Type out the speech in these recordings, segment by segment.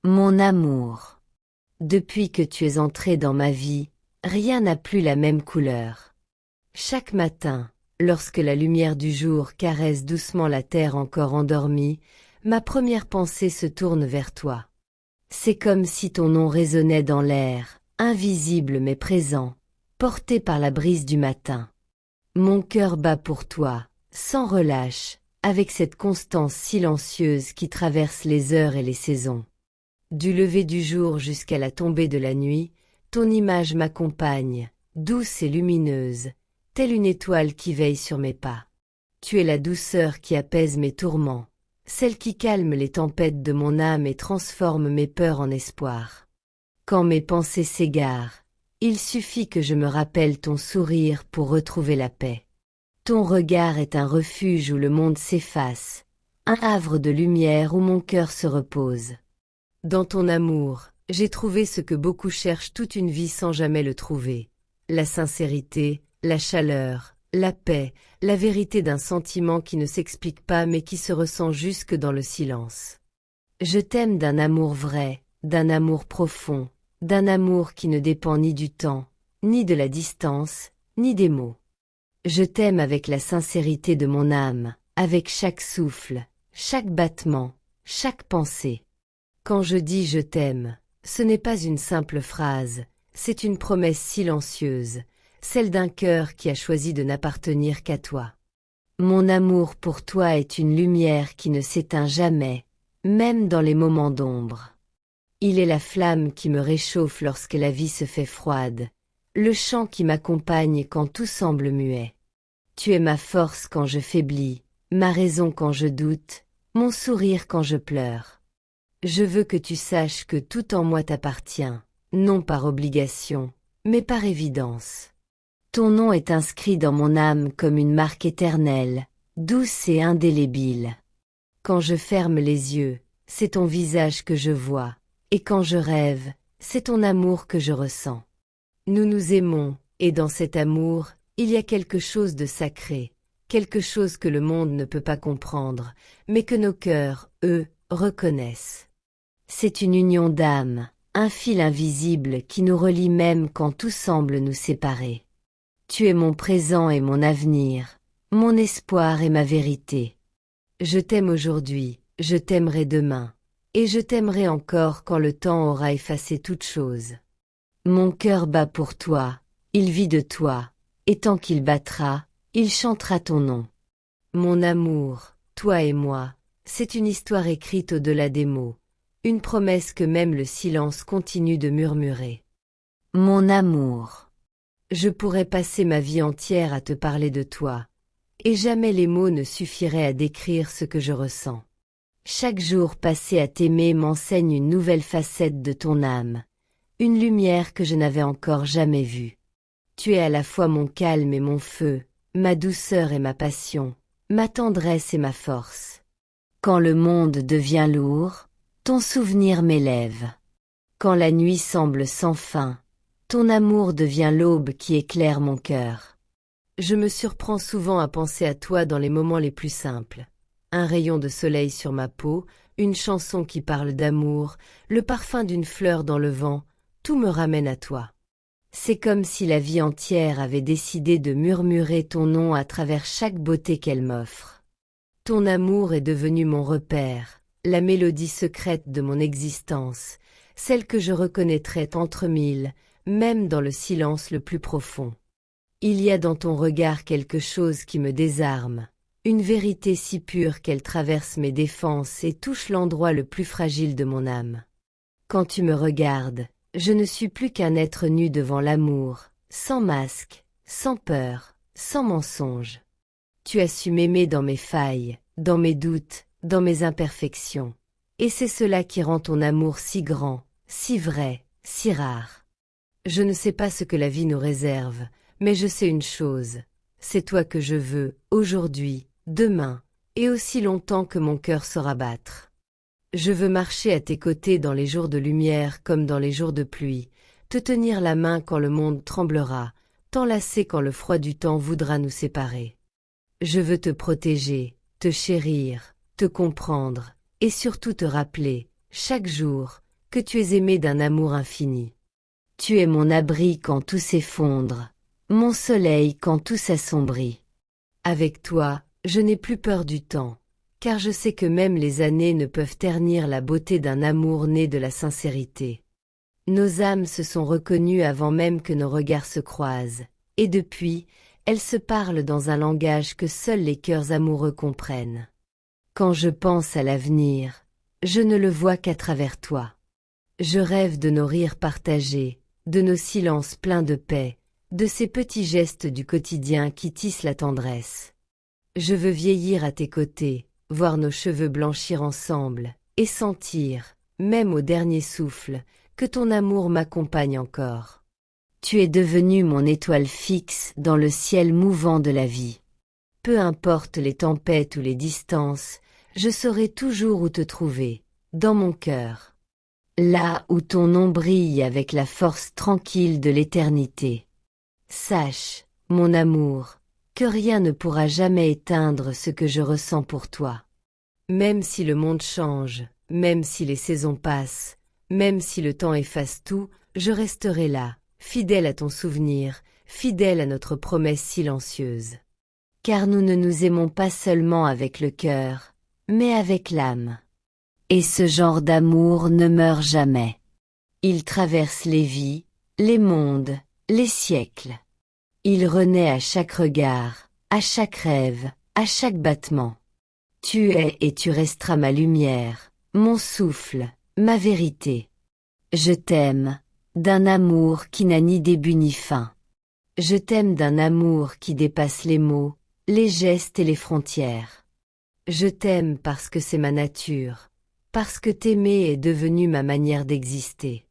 Mon amour. Depuis que tu es entré dans ma vie, rien n'a plus la même couleur. Chaque matin, lorsque la lumière du jour caresse doucement la terre encore endormie, ma première pensée se tourne vers toi. C'est comme si ton nom résonnait dans l'air, invisible mais présent, porté par la brise du matin. Mon cœur bat pour toi, sans relâche, avec cette constance silencieuse qui traverse les heures et les saisons. Du lever du jour jusqu'à la tombée de la nuit, ton image m'accompagne, douce et lumineuse, telle une étoile qui veille sur mes pas. Tu es la douceur qui apaise mes tourments, celle qui calme les tempêtes de mon âme et transforme mes peurs en espoir. Quand mes pensées s'égarent, il suffit que je me rappelle ton sourire pour retrouver la paix. Ton regard est un refuge où le monde s'efface, un havre de lumière où mon cœur se repose. Dans ton amour, j'ai trouvé ce que beaucoup cherchent toute une vie sans jamais le trouver. La sincérité, la chaleur, la paix, la vérité d'un sentiment qui ne s'explique pas mais qui se ressent jusque dans le silence. Je t'aime d'un amour vrai, d'un amour profond, d'un amour qui ne dépend ni du temps, ni de la distance, ni des mots. Je t'aime avec la sincérité de mon âme, avec chaque souffle, chaque battement, chaque pensée. Quand je dis je t'aime, ce n'est pas une simple phrase, c'est une promesse silencieuse, celle d'un cœur qui a choisi de n'appartenir qu'à toi. Mon amour pour toi est une lumière qui ne s'éteint jamais, même dans les moments d'ombre. Il est la flamme qui me réchauffe lorsque la vie se fait froide, le chant qui m'accompagne quand tout semble muet. Tu es ma force quand je faiblis, ma raison quand je doute, mon sourire quand je pleure. Je veux que tu saches que tout en moi t'appartient, non par obligation, mais par évidence. Ton nom est inscrit dans mon âme comme une marque éternelle, douce et indélébile. Quand je ferme les yeux, c'est ton visage que je vois, et quand je rêve, c'est ton amour que je ressens. Nous nous aimons, et dans cet amour, il y a quelque chose de sacré, quelque chose que le monde ne peut pas comprendre, mais que nos cœurs, eux, reconnaissent. C'est une union d'âme, un fil invisible qui nous relie même quand tout semble nous séparer. Tu es mon présent et mon avenir, mon espoir et ma vérité. Je t'aime aujourd'hui, je t'aimerai demain, et je t'aimerai encore quand le temps aura effacé toute chose. Mon cœur bat pour toi, il vit de toi, et tant qu'il battra, il chantera ton nom. Mon amour, toi et moi, c'est une histoire écrite au-delà des mots, une promesse que même le silence continue de murmurer. Mon amour. Je pourrais passer ma vie entière à te parler de toi, et jamais les mots ne suffiraient à décrire ce que je ressens. Chaque jour passé à t'aimer m'enseigne une nouvelle facette de ton âme, une lumière que je n'avais encore jamais vue. Tu es à la fois mon calme et mon feu, ma douceur et ma passion, ma tendresse et ma force. Quand le monde devient lourd, ton souvenir m'élève. Quand la nuit semble sans fin, ton amour devient l'aube qui éclaire mon cœur. Je me surprends souvent à penser à toi dans les moments les plus simples. Un rayon de soleil sur ma peau, une chanson qui parle d'amour, le parfum d'une fleur dans le vent, tout me ramène à toi. C'est comme si la vie entière avait décidé de murmurer ton nom à travers chaque beauté qu'elle m'offre. Ton amour est devenu mon repère, la mélodie secrète de mon existence, celle que je reconnaîtrais entre mille, même dans le silence le plus profond. Il y a dans ton regard quelque chose qui me désarme, une vérité si pure qu'elle traverse mes défenses et touche l'endroit le plus fragile de mon âme. Quand tu me regardes, je ne suis plus qu'un être nu devant l'amour, sans masque, sans peur, sans mensonge. Tu as su m'aimer dans mes failles, dans mes doutes, dans mes imperfections. Et c'est cela qui rend ton amour si grand, si vrai, si rare. Je ne sais pas ce que la vie nous réserve, mais je sais une chose, c'est toi que je veux, aujourd'hui, demain, et aussi longtemps que mon cœur saura battre. Je veux marcher à tes côtés dans les jours de lumière comme dans les jours de pluie, te tenir la main quand le monde tremblera, t'enlacer quand le froid du temps voudra nous séparer. Je veux te protéger, te chérir, te comprendre, et surtout te rappeler, chaque jour, que tu es aimé d'un amour infini. Tu es mon abri quand tout s'effondre, mon soleil quand tout s'assombrit. Avec toi, je n'ai plus peur du temps, car je sais que même les années ne peuvent ternir la beauté d'un amour né de la sincérité. Nos âmes se sont reconnues avant même que nos regards se croisent, et depuis, elles se parlent dans un langage que seuls les cœurs amoureux comprennent. Quand je pense à l'avenir, je ne le vois qu'à travers toi. Je rêve de nos rires partagés, de nos silences pleins de paix, de ces petits gestes du quotidien qui tissent la tendresse. Je veux vieillir à tes côtés, voir nos cheveux blanchir ensemble, et sentir, même au dernier souffle, que ton amour m'accompagne encore. Tu es devenu mon étoile fixe dans le ciel mouvant de la vie. Peu importe les tempêtes ou les distances, je saurai toujours où te trouver, dans mon cœur. Là où ton nom brille avec la force tranquille de l'éternité. Sache, mon amour, que rien ne pourra jamais éteindre ce que je ressens pour toi. Même si le monde change, même si les saisons passent, même si le temps efface tout, je resterai là, fidèle à ton souvenir, fidèle à notre promesse silencieuse. Car nous ne nous aimons pas seulement avec le cœur, mais avec l'âme. Et ce genre d'amour ne meurt jamais. Il traverse les vies, les mondes, les siècles. Il renaît à chaque regard, à chaque rêve, à chaque battement. Tu es et tu resteras ma lumière, mon souffle, ma vérité. Je t'aime, d'un amour qui n'a ni début ni fin. Je t'aime d'un amour qui dépasse les mots, les gestes et les frontières. Je t'aime parce que c'est ma nature, parce que t'aimer est devenu ma manière d'exister.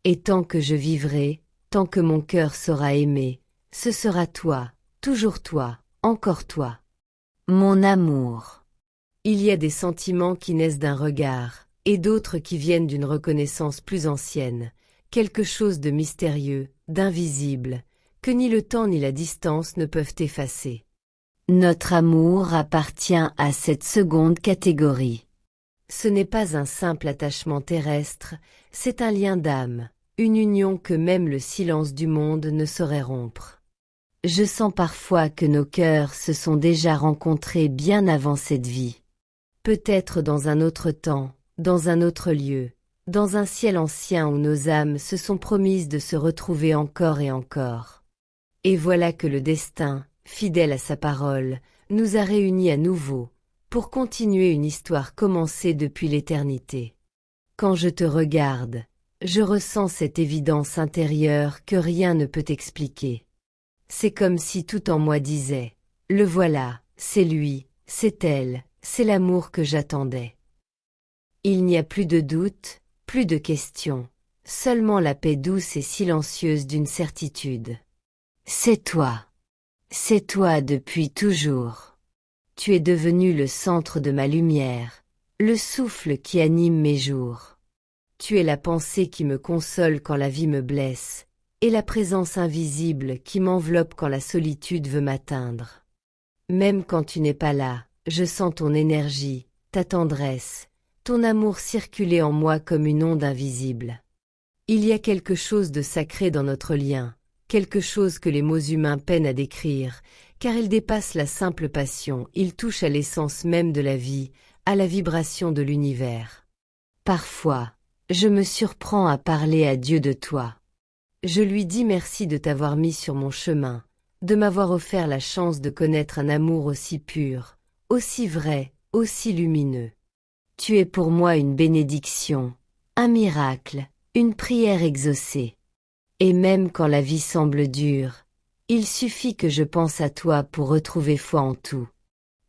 Et tant que je vivrai, tant que mon cœur saura aimer, ce sera toi, toujours toi, encore toi. Mon amour. Il y a des sentiments qui naissent d'un regard, et d'autres qui viennent d'une reconnaissance plus ancienne, quelque chose de mystérieux, d'invisible, que ni le temps ni la distance ne peuvent effacer. Notre amour appartient à cette seconde catégorie. Ce n'est pas un simple attachement terrestre, c'est un lien d'âme, une union que même le silence du monde ne saurait rompre. Je sens parfois que nos cœurs se sont déjà rencontrés bien avant cette vie. Peut-être dans un autre temps, dans un autre lieu, dans un ciel ancien où nos âmes se sont promises de se retrouver encore et encore. Et voilà que le destin, fidèle à sa parole, nous a réunis à nouveau, pour continuer une histoire commencée depuis l'éternité. Quand je te regarde, je ressens cette évidence intérieure que rien ne peut expliquer. C'est comme si tout en moi disait, le voilà, c'est lui, c'est elle, c'est l'amour que j'attendais. Il n'y a plus de doute, plus de questions, seulement la paix douce et silencieuse d'une certitude. C'est toi depuis toujours. Tu es devenu le centre de ma lumière, le souffle qui anime mes jours. Tu es la pensée qui me console quand la vie me blesse, et la présence invisible qui m'enveloppe quand la solitude veut m'atteindre. Même quand tu n'es pas là, je sens ton énergie, ta tendresse, ton amour circuler en moi comme une onde invisible. Il y a quelque chose de sacré dans notre lien, quelque chose que les mots humains peinent à décrire, car il dépasse la simple passion, il touche à l'essence même de la vie, à la vibration de l'univers. Parfois, je me surprends à parler à Dieu de toi. Je lui dis merci de t'avoir mis sur mon chemin, de m'avoir offert la chance de connaître un amour aussi pur, aussi vrai, aussi lumineux. Tu es pour moi une bénédiction, un miracle, une prière exaucée. Et même quand la vie semble dure, il suffit que je pense à toi pour retrouver foi en tout.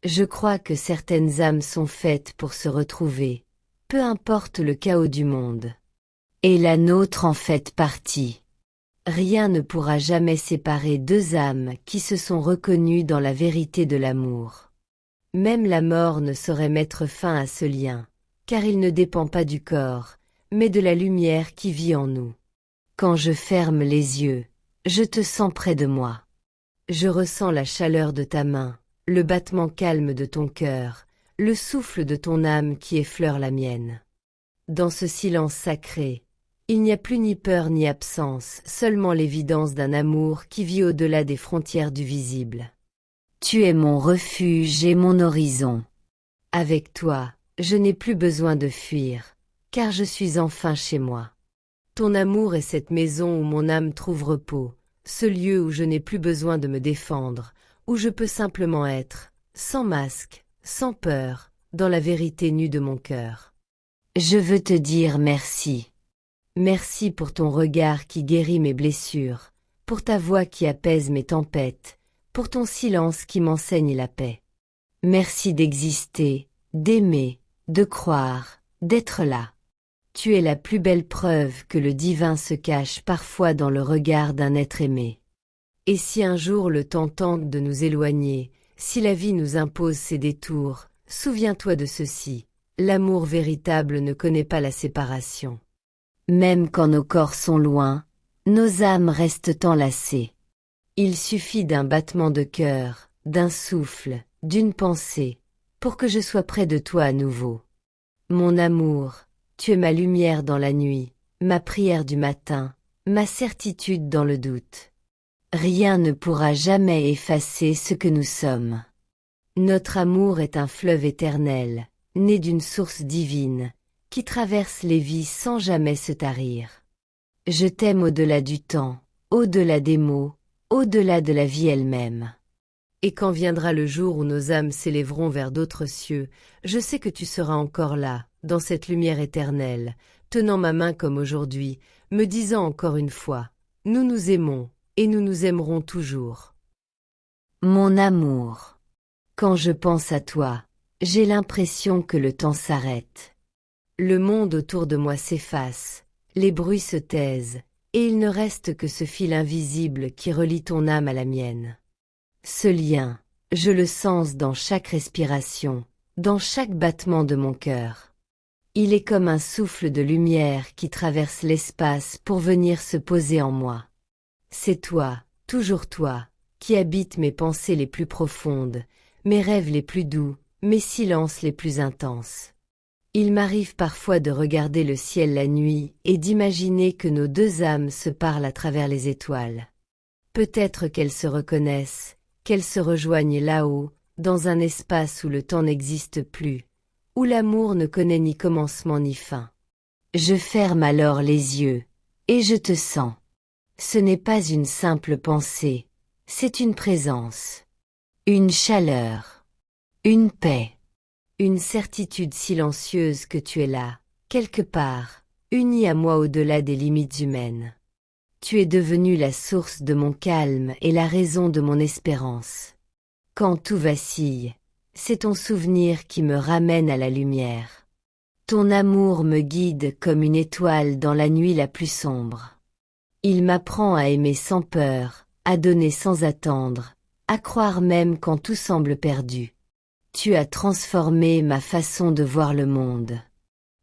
Je crois que certaines âmes sont faites pour se retrouver, peu importe le chaos du monde. Et la nôtre en fait partie. Rien ne pourra jamais séparer deux âmes qui se sont reconnues dans la vérité de l'amour. Même la mort ne saurait mettre fin à ce lien, car il ne dépend pas du corps, mais de la lumière qui vit en nous. Quand je ferme les yeux, je te sens près de moi. Je ressens la chaleur de ta main, le battement calme de ton cœur, le souffle de ton âme qui effleure la mienne. dans ce silence sacré, il n'y a plus ni peur ni absence, seulement l'évidence d'un amour qui vit au-delà des frontières du visible. Tu es mon refuge et mon horizon. Avec toi, je n'ai plus besoin de fuir, car je suis enfin chez moi. Ton amour est cette maison où mon âme trouve repos, ce lieu où je n'ai plus besoin de me défendre, où je peux simplement être, sans masque, sans peur, dans la vérité nue de mon cœur. Je veux te dire merci. Merci pour ton regard qui guérit mes blessures, pour ta voix qui apaise mes tempêtes, pour ton silence qui m'enseigne la paix. Merci d'exister, d'aimer, de croire, d'être là. Tu es la plus belle preuve que le divin se cache parfois dans le regard d'un être aimé. Et si un jour le temps tente de nous éloigner, si la vie nous impose ses détours, souviens-toi de ceci, l'amour véritable ne connaît pas la séparation. Même quand nos corps sont loin, nos âmes restent enlacées. Il suffit d'un battement de cœur, d'un souffle, d'une pensée, pour que je sois près de toi à nouveau. Mon amour, tu es ma lumière dans la nuit, ma prière du matin, ma certitude dans le doute. Rien ne pourra jamais effacer ce que nous sommes. Notre amour est un fleuve éternel, né d'une source divine, qui traverse les vies sans jamais se tarir. Je t'aime au-delà du temps, au-delà des mots, au-delà de la vie elle-même. Et quand viendra le jour où nos âmes s'élèveront vers d'autres cieux, je sais que tu seras encore là, dans cette lumière éternelle, tenant ma main comme aujourd'hui, me disant encore une fois, « Nous nous aimons, et nous nous aimerons toujours. » Mon amour. Quand je pense à toi, j'ai l'impression que le temps s'arrête. Le monde autour de moi s'efface, les bruits se taisent, et il ne reste que ce fil invisible qui relie ton âme à la mienne. Ce lien, je le sens dans chaque respiration, dans chaque battement de mon cœur. Il est comme un souffle de lumière qui traverse l'espace pour venir se poser en moi. C'est toi, toujours toi, qui habites mes pensées les plus profondes, mes rêves les plus doux, mes silences les plus intenses. Il m'arrive parfois de regarder le ciel la nuit et d'imaginer que nos deux âmes se parlent à travers les étoiles. Peut-être qu'elles se reconnaissent, qu'elles se rejoignent là-haut, dans un espace où le temps n'existe plus, où l'amour ne connaît ni commencement ni fin. Je ferme alors les yeux, et je te sens. Ce n'est pas une simple pensée, c'est une présence, une chaleur, une paix, une certitude silencieuse que tu es là, quelque part, unie à moi au-delà des limites humaines. Tu es devenue la source de mon calme et la raison de mon espérance. Quand tout vacille, c'est ton souvenir qui me ramène à la lumière. Ton amour me guide comme une étoile dans la nuit la plus sombre. Il m'apprend à aimer sans peur, à donner sans attendre, à croire même quand tout semble perdu. Tu as transformé ma façon de voir le monde.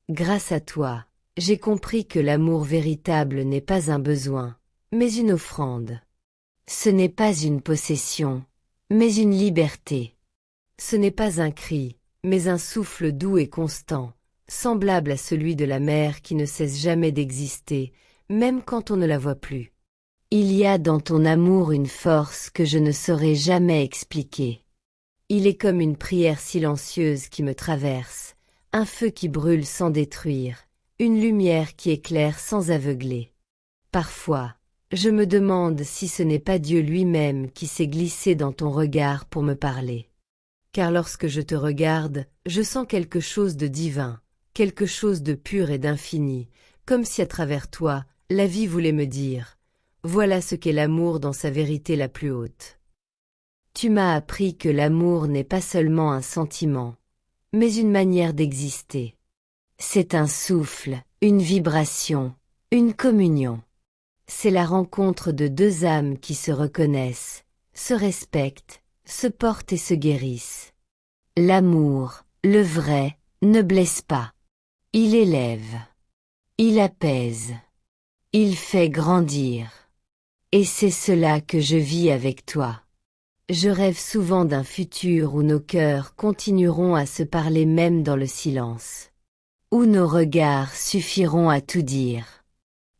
Grâce à toi, j'ai compris que l'amour véritable n'est pas un besoin, mais une offrande. Ce n'est pas une possession, mais une liberté. Ce n'est pas un cri, mais un souffle doux et constant, semblable à celui de la mer qui ne cesse jamais d'exister, même quand on ne la voit plus. Il y a dans ton amour une force que je ne saurais jamais expliquer. Il est comme une prière silencieuse qui me traverse, un feu qui brûle sans détruire, une lumière qui éclaire sans aveugler. Parfois, je me demande si ce n'est pas Dieu lui-même qui s'est glissé dans ton regard pour me parler. Car lorsque je te regarde, je sens quelque chose de divin, quelque chose de pur et d'infini, comme si à travers toi, la vie voulait me dire « Voilà ce qu'est l'amour dans sa vérité la plus haute ». Tu m'as appris que l'amour n'est pas seulement un sentiment, mais une manière d'exister. C'est un souffle, une vibration, une communion. C'est la rencontre de deux âmes qui se reconnaissent, se respectent, se portent et se guérissent. L'amour, le vrai, ne blesse pas. Il élève. Il apaise. Il fait grandir. Et c'est cela que je vis avec toi. Je rêve souvent d'un futur où nos cœurs continueront à se parler même dans le silence. où nos regards suffiront à tout dire,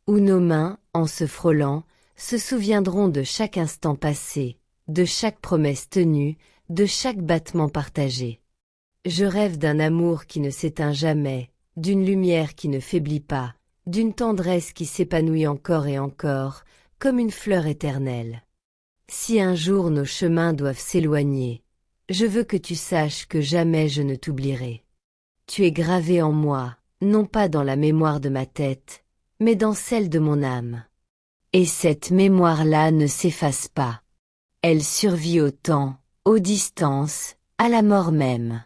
où nos mains, en se frôlant, se souviendront de chaque instant passé, de chaque promesse tenue, de chaque battement partagé. Je rêve d'un amour qui ne s'éteint jamais, d'une lumière qui ne faiblit pas, d'une tendresse qui s'épanouit encore et encore, comme une fleur éternelle. Si un jour nos chemins doivent s'éloigner, je veux que tu saches que jamais je ne t'oublierai. Tu es gravé en moi, non pas dans la mémoire de ma tête, mais dans celle de mon âme. Et cette mémoire-là ne s'efface pas. Elle survit au temps, aux distances, à la mort même.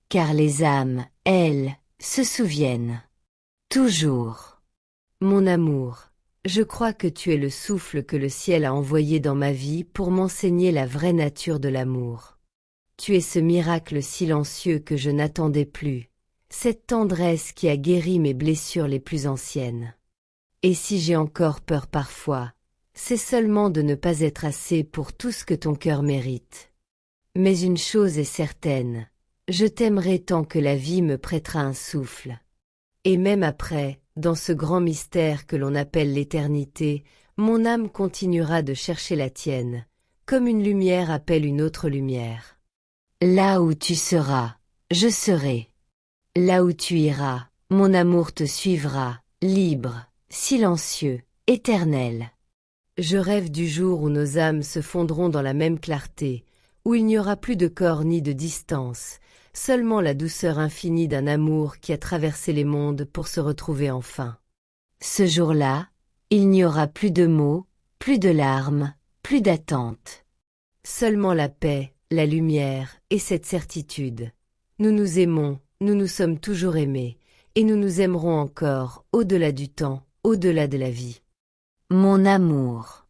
Car les âmes, elles, se souviennent. Toujours. Mon amour, je crois que tu es le souffle que le ciel a envoyé dans ma vie pour m'enseigner la vraie nature de l'amour. Tu es ce miracle silencieux que je n'attendais plus, cette tendresse qui a guéri mes blessures les plus anciennes. Et si j'ai encore peur parfois, c'est seulement de ne pas être assez pour tout ce que ton cœur mérite. Mais une chose est certaine, je t'aimerai tant que la vie me prêtera un souffle. Et même après, dans ce grand mystère que l'on appelle l'éternité, mon âme continuera de chercher la tienne, comme une lumière appelle une autre lumière. Là où tu seras, je serai. Là où tu iras, mon amour te suivra, libre, silencieux, éternel. Je rêve du jour où nos âmes se fondront dans la même clarté, où il n'y aura plus de corps ni de distance, seulement la douceur infinie d'un amour qui a traversé les mondes pour se retrouver enfin. Ce jour-là, il n'y aura plus de mots, plus de larmes, plus d'attente. Seulement la paix, la lumière et cette certitude. Nous nous aimons, nous nous sommes toujours aimés, et nous nous aimerons encore, au-delà du temps, au-delà de la vie. Mon amour.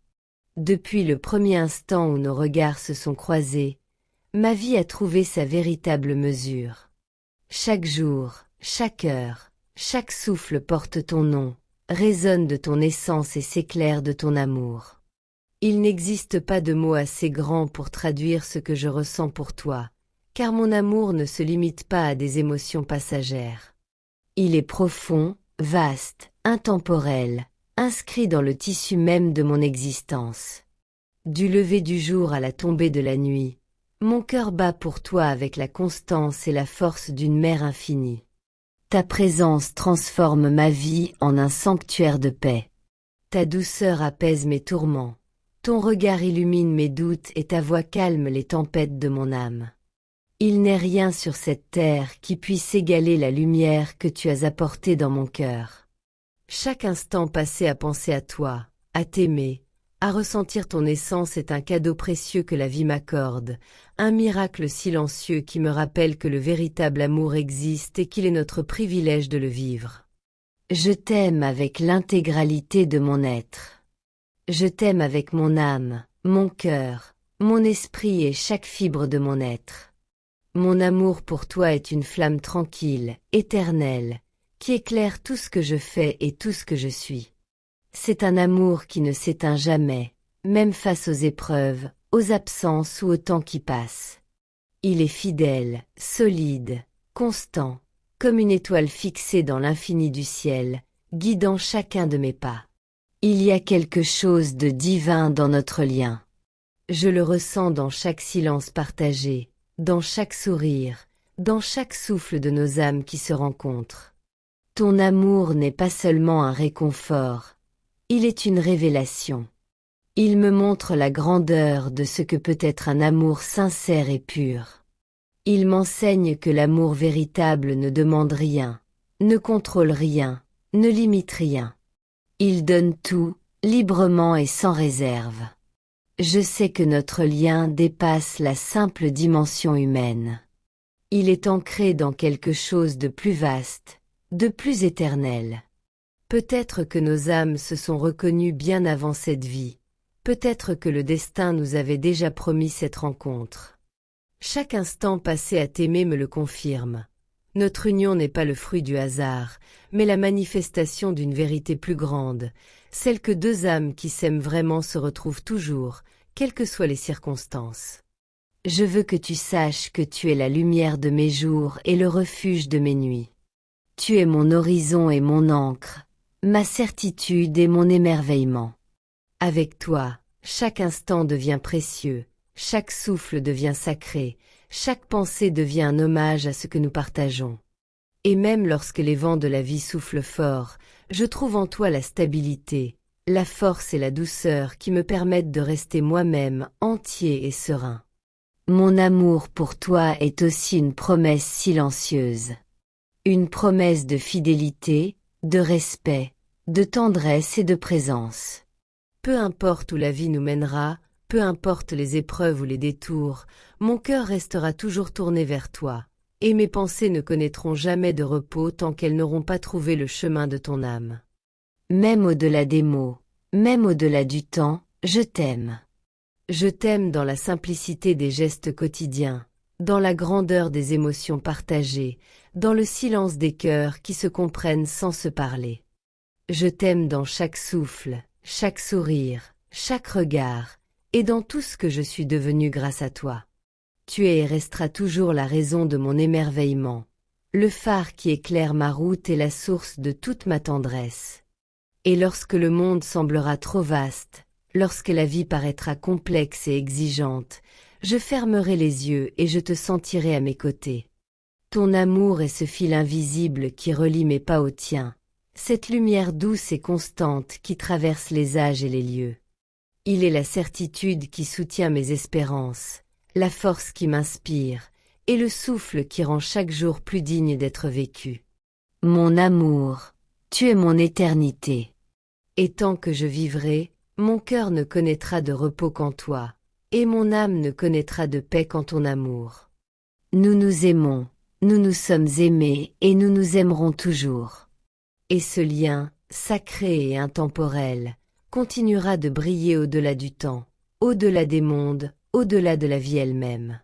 Depuis le premier instant où nos regards se sont croisés, ma vie a trouvé sa véritable mesure. Chaque jour, chaque heure, chaque souffle porte ton nom, résonne de ton essence et s'éclaire de ton amour. Il n'existe pas de mots assez grands pour traduire ce que je ressens pour toi, car mon amour ne se limite pas à des émotions passagères. Il est profond, vaste, intemporel, inscrit dans le tissu même de mon existence. Du lever du jour à la tombée de la nuit, mon cœur bat pour toi avec la constance et la force d'une mer infinie. Ta présence transforme ma vie en un sanctuaire de paix. Ta douceur apaise mes tourments, ton regard illumine mes doutes et ta voix calme les tempêtes de mon âme. Il n'est rien sur cette terre qui puisse égaler la lumière que tu as apportée dans mon cœur. Chaque instant passé à penser à toi, à t'aimer, à ressentir ton essence est un cadeau précieux que la vie m'accorde, un miracle silencieux qui me rappelle que le véritable amour existe et qu'il est notre privilège de le vivre. Je t'aime avec l'intégralité de mon être. Je t'aime avec mon âme, mon cœur, mon esprit et chaque fibre de mon être. Mon amour pour toi est une flamme tranquille, éternelle, qui éclaire tout ce que je fais et tout ce que je suis. C'est un amour qui ne s'éteint jamais, même face aux épreuves, aux absences ou au temps qui passe. Il est fidèle, solide, constant, comme une étoile fixée dans l'infini du ciel, guidant chacun de mes pas. Il y a quelque chose de divin dans notre lien. Je le ressens dans chaque silence partagé, dans chaque sourire, dans chaque souffle de nos âmes qui se rencontrent. Ton amour n'est pas seulement un réconfort, il est une révélation. Il me montre la grandeur de ce que peut être un amour sincère et pur. Il m'enseigne que l'amour véritable ne demande rien, ne contrôle rien, ne limite rien. Il donne tout, librement et sans réserve. Je sais que notre lien dépasse la simple dimension humaine. Il est ancré dans quelque chose de plus vaste, de plus éternel. Peut-être que nos âmes se sont reconnues bien avant cette vie, peut-être que le destin nous avait déjà promis cette rencontre. Chaque instant passé à t'aimer me le confirme. Notre union n'est pas le fruit du hasard, mais la manifestation d'une vérité plus grande, celle que deux âmes qui s'aiment vraiment se retrouvent toujours, quelles que soient les circonstances. Je veux que tu saches que tu es la lumière de mes jours et le refuge de mes nuits. Tu es mon horizon et mon ancre, ma certitude et mon émerveillement. Avec toi, chaque instant devient précieux, chaque souffle devient sacré, chaque pensée devient un hommage à ce que nous partageons. Et même lorsque les vents de la vie soufflent fort, je trouve en toi la stabilité, la force et la douceur qui me permettent de rester moi-même entier et serein. Mon amour pour toi est aussi une promesse silencieuse. Une promesse de fidélité, de respect, de tendresse et de présence. Peu importe où la vie nous mènera, peu importe les épreuves ou les détours, mon cœur restera toujours tourné vers toi, et mes pensées ne connaîtront jamais de repos tant qu'elles n'auront pas trouvé le chemin de ton âme. Même au-delà des mots, même au-delà du temps, je t'aime. Je t'aime dans la simplicité des gestes quotidiens, dans la grandeur des émotions partagées, dans le silence des cœurs qui se comprennent sans se parler. Je t'aime dans chaque souffle, chaque sourire, chaque regard, et dans tout ce que je suis devenu grâce à toi. Tu es et resteras toujours la raison de mon émerveillement, le phare qui éclaire ma route et la source de toute ma tendresse. Et lorsque le monde semblera trop vaste, lorsque la vie paraîtra complexe et exigeante, je fermerai les yeux et je te sentirai à mes côtés. Ton amour est ce fil invisible qui relie mes pas aux tiens, cette lumière douce et constante qui traverse les âges et les lieux. Il est la certitude qui soutient mes espérances, la force qui m'inspire, et le souffle qui rend chaque jour plus digne d'être vécu. Mon amour, tu es mon éternité. Et tant que je vivrai, mon cœur ne connaîtra de repos qu'en toi, et mon âme ne connaîtra de paix qu'en ton amour. Nous nous aimons, nous nous sommes aimés et nous nous aimerons toujours. Et ce lien, sacré et intemporel, continuera de briller au-delà du temps, au-delà des mondes, au-delà de la vie elle-même.